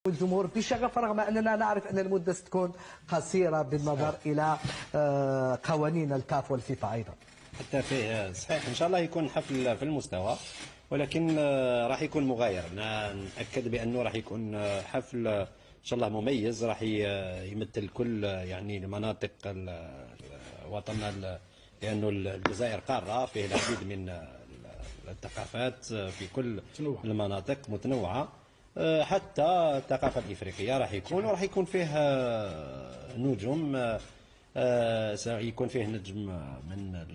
الجمهور بشغف رغم أننا نعرف أن المدة ستكون قصيرة بالنظر إلى قوانين الكاف والفيفا أيضا. حتى فيه صحيح إن شاء الله يكون حفل في المستوى، ولكن راح يكون مغاير. نأكد بأنه راح يكون حفل إن شاء الله مميز، راح يمثل كل يعني المناطق وطننا، لأنه الجزائر قارة فيه العديد من الثقافات في كل المناطق متنوعة. حتى الثقافة الإفريقية راح يكون فيه نجوم، سيكون فيه نجم من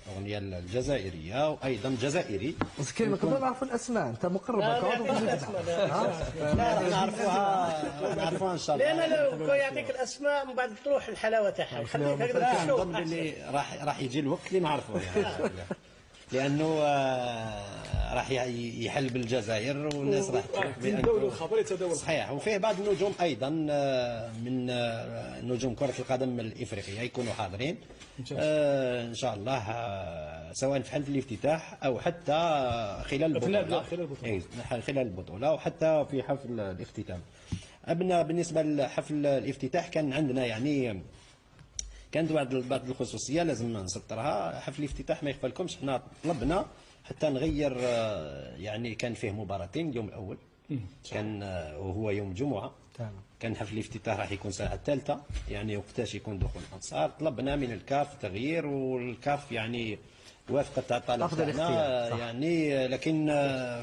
الأغنية الجزائرية وأيضا جزائري. بس كلمة نقدر نعرفوا الأسماء، أنت مقربة كعضو في لا نعرفوها إن شاء الله، لأن لو يعطيك الأسماء من بعد تروح الحلاوة تاعها. خليك هكذا نظن باللي راح يجي الوقت اللي نعرفوه يعني. لأنه راح يحل بالجزائر والناس راح تعرف بأنه صحيح. وفيه بعض النجوم أيضا من نجوم كرة القدم الإفريقية يكونوا حاضرين إن شاء الله، سواء في حفل الافتتاح أو حتى خلال البطولة وحتى في حفل الاختتام. بالنسبة لحفل الافتتاح كان عندنا يعني كانت بعض الخصوصيه لازم نسطرها. حفل الافتتاح ما يخفالكمش احنا طلبنا حتى نغير، يعني كان فيه مباراتين اليوم الاول كان وهو يوم جمعه، كان حفل الافتتاح راح يكون الساعه 3 يعني وقتاش يكون دخول الانصار. طلبنا من الكاف تغيير، والكاف يعني وافقت على الطلب تاعنا يعني، لكن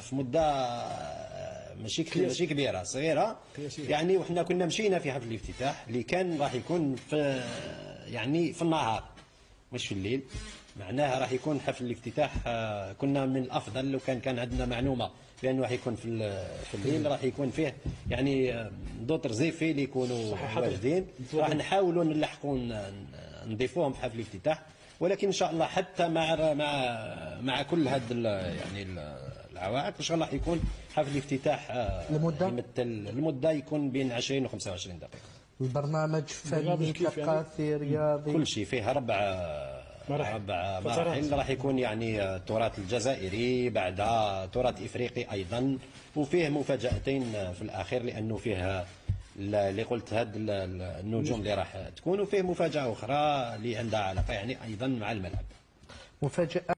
في مده ماشي كبيره، صغيره يعني. وحنا كنا مشينا في حفل الافتتاح اللي كان راح يكون في يعني في النهار مش في الليل. معناها راح يكون حفل الافتتاح، كنا من الافضل لو كان عندنا معلومه بانه راح يكون في الليل، راح يكون فيه يعني دوتر زيفي اللي يكونوا واجدين، راح نحاولوا نلحقوا نضيفوهم في حفل الافتتاح. ولكن ان شاء الله حتى مع كل هذا يعني العوائق ان شاء الله يكون حفل الافتتاح المده يكون بين 20 و 25 دقيقه. البرنامج فني ثقافي رياضي كل شيء فيه أربع مراحل. راح يكون يعني التراث الجزائري، بعدها تراث إفريقي أيضا، وفيه مفاجأتين في الأخير لأنه فيه اللي قلت هاد النجوم اللي راح تكون، وفيه مفاجأة أخرى اللي عندها علاقة يعني أيضا مع الملعب. مفاجأة